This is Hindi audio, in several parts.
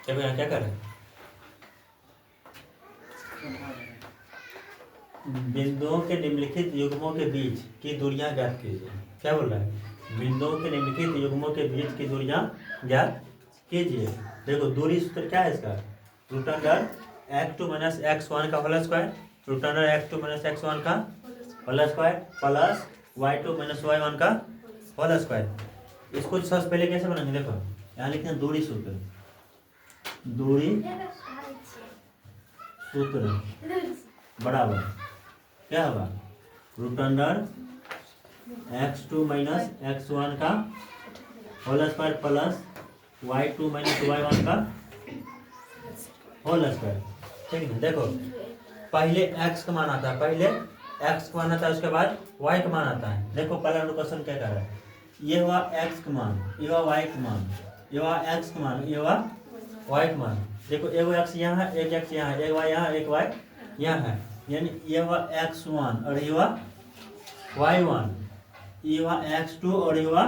देखो यहाँ क्या कर रहे हैं, बिंदुओं के निम्नलिखित युग्मों के बीच की दूरियां ज्ञात कीजिए। क्या बोल रहा है, बिंदुओं के निम्नलिखित युग्मों के बीच की दूरियां ज्ञात कीजिए। देखो दूरी सूत्र क्या है इसका, root under x2 minus x1 का whole square, root under x2 minus x1 का whole square plus y2 minus y1 का होल स्क्वायर। इसको सबसे पहले कैसे बनाएंगे, देखो यहाँ लिखते हैं दूरी सूत्र, दूरी सूत्र बराबर क्या होगा, root under x2 minus x1 का whole square plus y2 minus y1 का होल स्क्वायर। ठीक है, देखो पहले x का मान आता है, पहले x का मान आता है, उसके बाद y का मान आता है। देखो पहला क्वेश्चन क्या कर रहा है, ये हुआ x का मान, ये हुआ y का मान, ये हुआ x का मान, ये हुआ y का मान। देखो एक x यहाँ है, एक x यहाँ है, एक y यहाँ, एक y यहाँ है, यानी ये हुआ x1 और ये हुआ y1, ये हुआ x2 और ये हुआ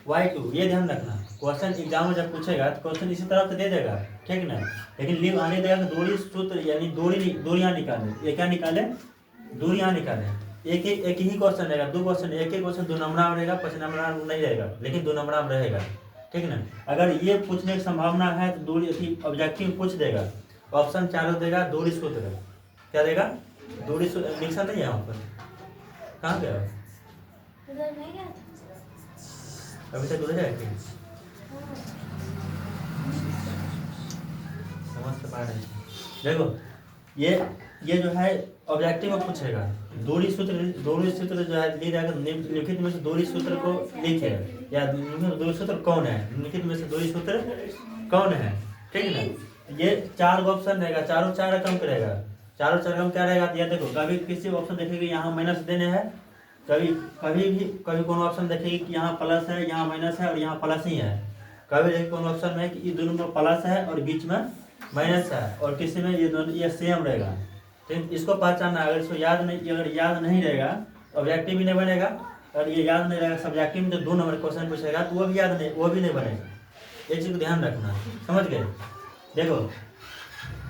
y2। ये ध्यान रखना, क्वेश्चन एग्जाम में जब पूछेगा तो क्वेश्चन इसी तरह से दे देगा, ठीक ना, लेकिन लिव आने देगा कि दूरी सूत्र यानी दूरियां निकाले, ये क्या निकाले, दूरियां निकाले। एक ही क्वेश्चन रहेगा, दो क्वेश्चन, एक ही क्वेश्चन 2 नंबर में रहेगा, 5 नंबर में नहीं रहेगा, लेकिन 2 नंबर में रहेगा, ठीक ना। अगर ये पूछने की संभावना है तो दूरी ऑब्जेक्टिव पूछ देगा, ऑप्शन चारों देगा दूरी सूत्र, क्या देगा, दूरी सूत्र। लिखा नहीं है यहाँ पर, कहाँ गया अभी तक उधर है, समझ तो पा रहे हैं। देखो ये जो है ऑब्जेक्टिव में पूछेगा, दूरी सूत्र जो है ली जाएगा, निम्नलिखित में से दूरी सूत्र को लिखे, या दूरी सूत्र कौन है, निम्नलिखित में से दूरी सूत्र कौन है, ठीक है ना। ये 4 ऑप्शन रहेगा, चारों 4 रकम करेगा, चारों 4 रकम क्या रहेगा, ये देखो कभी किसी ऑप्शन देखेगी यहाँ माइनस देने हैं, कभी कोनो ऑप्शन देखेगी कि यहाँ प्लस है, यहाँ माइनस है और यहाँ प्लस ही है, कभी देखिए कोनो ऑप्शन में कि ये दोनों में प्लस है और बीच में माइनस है, और किसी में ये दोनों ये सेम रहेगा। ठीक, इसको पहचानना, अगर इसको अगर याद नहीं रहेगा तो ऑब्जेक्टिव भी नहीं बनेगा, और ये याद नहीं रहेगा सब्जेक्टिव में, तो 2 नंबर क्वेश्चन पूछेगा तो वो भी नहीं बनेगा। ये चीज़ को ध्यान रखना, समझ गए। देखो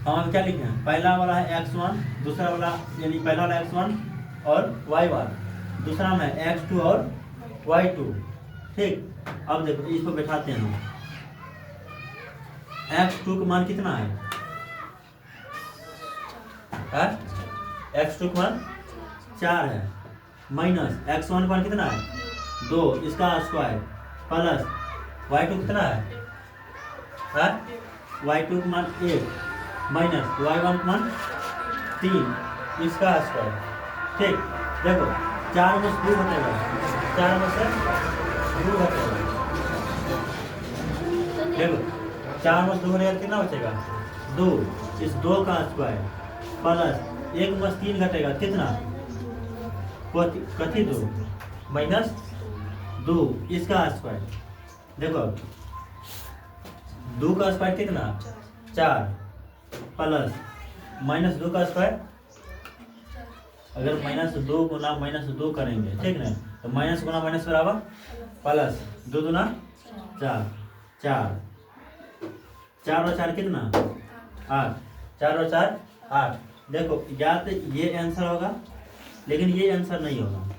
हम क्या लिखे हैं, पहला वाला है x1, दूसरा वाला यानी पहला वाला x1 और y1, दूसरा में x2 और y2। ठीक, अब देखो इसको बैठाते हैं हम, x2 का मान कितना है, x2 का मान 4 है, माइनस x1 का मान कितना है 2, इसका स्क्वायर प्लस y2 कितना है y2 का मान 1 माइनस y1 का मान 3, इसका स्क्वायर। ठीक, देखो 4 में से 2 घटेगा, 4 में से 2 घटेगा, देखो 4 में से 2 घटेगा कितना बचेगा 2, इस 2 का स्क्वायर प्लस 1 में से 3 घटेगा कितना, कथी 2 माइनस 2, इसका स्क्वायर। देखो 2 का स्क्वायर कितना 4 प्लस माइनस 2 का स्क्वायर, अगर -2 गुना -2 करेंगे, ठीक ना, तो माइनस गुना माइनस बराबर प्लस 2 दूना 4, 4 और 4 कितना 8, 4 और 4 8। देखो या तो ये आंसर होगा, लेकिन ये आंसर नहीं होगा,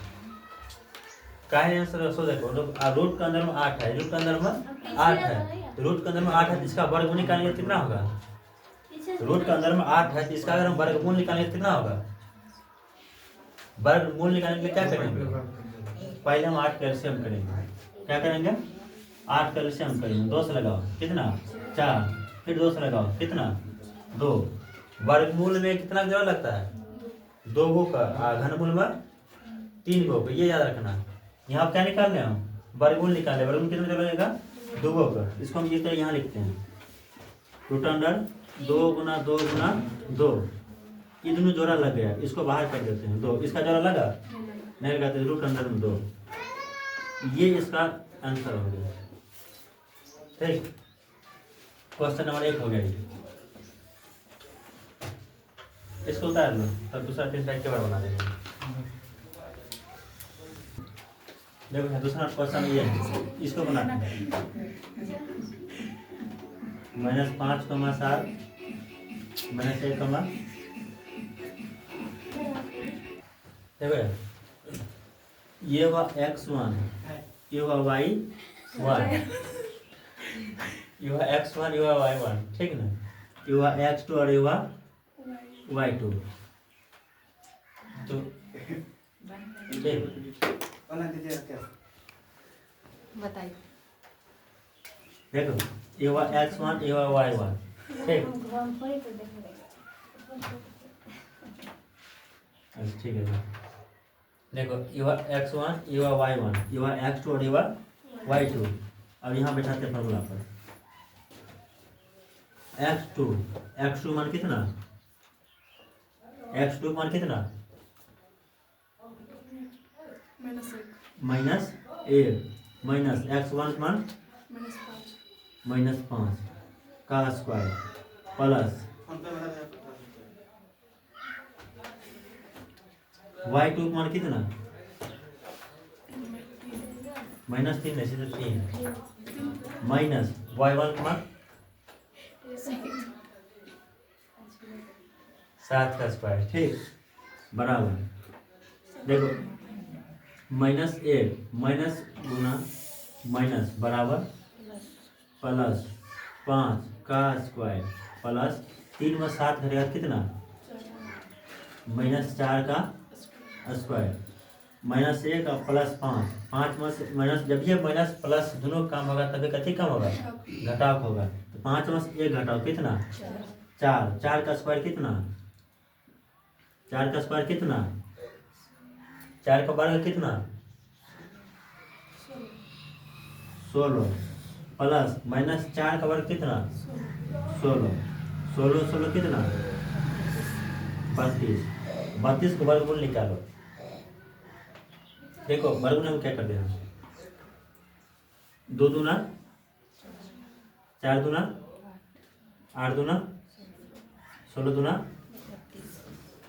काहे आंसर सो देखो रूट के अंदर में 8 है, रूट के अंदर में 8 है, रूट के अंदर में 8 है, इसका वर्गमूल निकालेंगे कितना होगा, रूट के अंदर में 8 है, इसका अगर हम वर्गमूल निकालेंगे कितना होगा, वर्गमूल निकालने के लिए क्या करेंगे, पहले हम 8 कैल्शियम करेंगे, क्या करेंगे 8 कैल्शियम करेंगे, 2 से लगाओ कितना 4, फिर 2 से लगाओ कितना 2, वर्गमूल में कितना जगह लगता है 2 गो का, घनमूल में 3 गो का, ये याद रखना। यहाँ क्या निकाल रहे हम वर्गमूल निकाले, वर्गमूल कितना जगह लगेगा 2 गो का, इसको हम ये तरह यहाँ लिखते हैं, रूट अंडर 2 गुना 2 गुना 2, ये दोनों जोड़ा लग गया, इसको बाहर कर देते हैं 2, इसका जोड़ा लगा नहीं लगाते, रूट अंडर में 2, ये इसका आंसर हो गया। ठीक, क्वेश्चन नंबर 1 हो गया, इसको उतार लो, तब दूसरा 3 साइड के बार बना देंगे। देखो दूसरा क्वेश्चन ये है, इसको बनाते हैं, -5, -1, देखो ये हुआ x1, ये हुआ y1, ये हुआ x1, ये हुआ y1, ठीक ना। ये हुआ x2 और ये हुआ y2। तो बताइए। देखो ये हुआ x1, ये हुआ y1, ठीक। ठीक है, देखो ये हुआ x1, ये हुआ y1, ये हुआ x2 और ये हुआ y2। अब यहाँ बैठाते हैं फॉर्मूला पर। x2 मान कितना, x2 मान कितना, -1 माइनस x1 मान -5 का स्क्वायर प्लस y2 मान कितना, -3 नहीं सीधे 3 माइनस y1 मान 7 का स्क्वायर, ठीक, बराबर। देखो -1 माइनस गुना माइनस बराबर प्लस 5 का स्क्वायर प्लस 3 में 7 घटेगा कितना, -4 का स्क्वायर, -1 और +5, 5 में से माइनस, जब ये माइनस प्लस दोनों काम होगा तभी कथी काम होगा, घटाव होगा। तो 5 में से 1 घटाओ कितना, 4, 4 का स्क्वायर कितना, 4 का स्क्वायर कितना, 4 का वर्ग कितना, 16 प्लस -4 का वर्ग कितना, 16 कितना, 32 का वर्गमूल निकालो। देखो वर्गमूल में क्या कर देना, 2 दूना 4 दूना 8 दूना 16 दूना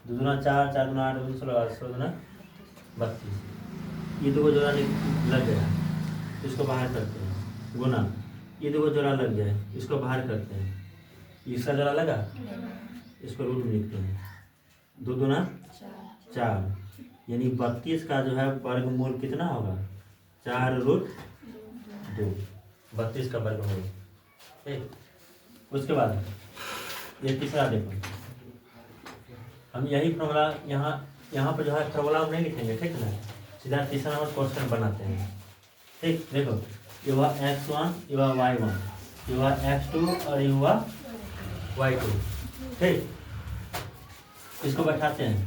2 दूना 4, 4 दूना 8, 16 दूना 32। ये दो जोड़ा लग गया, इसको बाहर करते हैं, गुना ये दो जोड़ा लग गया है, इसको बाहर करते हैं, इसका जोड़ा लगा, इसको रूट में लिखते हैं, 2 दूना 4, यानी 32 का जो है वर्गमूल कितना होगा, 4√2, 32 का वर्गमूल, ठीक। उसके बाद ये तीसरा देखो, हम यही फॉर्मूला यहाँ पर जो है फॉर्मूला हम नहीं लिखेंगे, ठीक है ना, सीधा तीसरा नंबर क्वेश्चन बनाते हैं, ठीक। देखो ये हुआ x1, ये हुआ y1, ये हुआ x2 और ये हुआ y2, ठीक। इसको बैठाते हैं,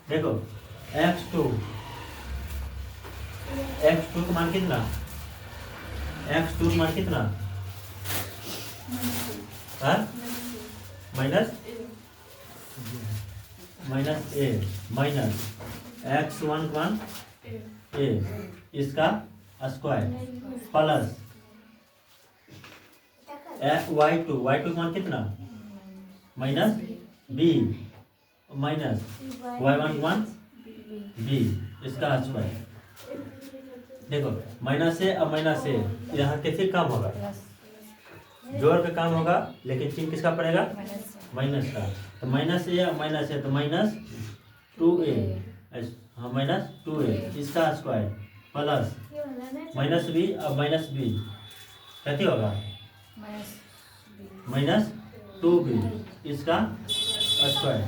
देखो x2 का मान कितना, x2 का मान कितना, -a माइनस x1 का मान a, इसका स्क्वायर प्लस y2 का मान कितना, -b माइनस y1 का मान b, इसका स्क्वायर। देखो -a अब -a यहाँ कैसे काम होगा, जोड़ का काम होगा, लेकिन चिन्ह किसका पड़ेगा, माइनस का। तो -a तो -2a, हाँ -2a, इसका स्क्वायर प्लस -b अब -b कैसे होगा, -2b, इसका स्क्वायर,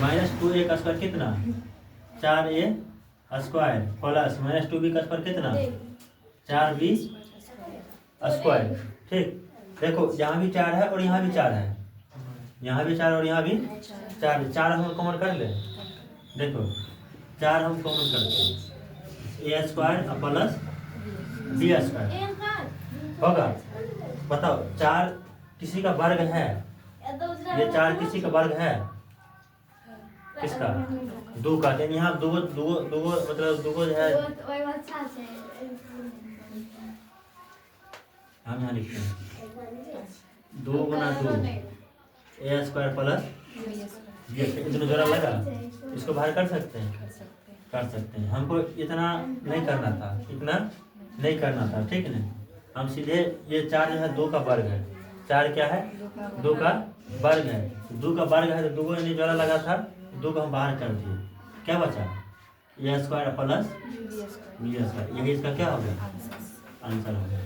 -2a का स्क्वायर कितना, 4a स्क्वायर प्लस -2b का स्क्वायर कितना, 4b स्क्वायर, ठीक। देखो यहाँ भी 4 है और यहाँ भी 4 है, यहाँ भी 4 और यहाँ भी 4, 4 हम कॉमन कर ले, देखो 4 हम कॉमन करते हैं, a square plus b square होगा। बताओ 4 किसी का वर्ग है, ये 4 किसी का वर्ग है, किसका, 2 का, यानी यहाँ दो मतलब दो है, हम यहाँ लिखते हैं 2 गुना 2 a स्क्वायर प्लस इतना जोड़ा लगा, इसको बाहर कर सकते हैं, हमको इतना नहीं करना था, इतना नहीं करना था, ठीक है ना। हम सीधे ये 4 जो है 2 का वर्ग है, 4 क्या है 2 का वर्ग है, 2 का वर्ग है तो 2 को नीचे वाला लगा था, 2 को हम बाहर कर दिए, क्या बचा ए स्क्वायर प्लस बी स्क्वायर, यही इसका क्या हो गया आंसर हो गया।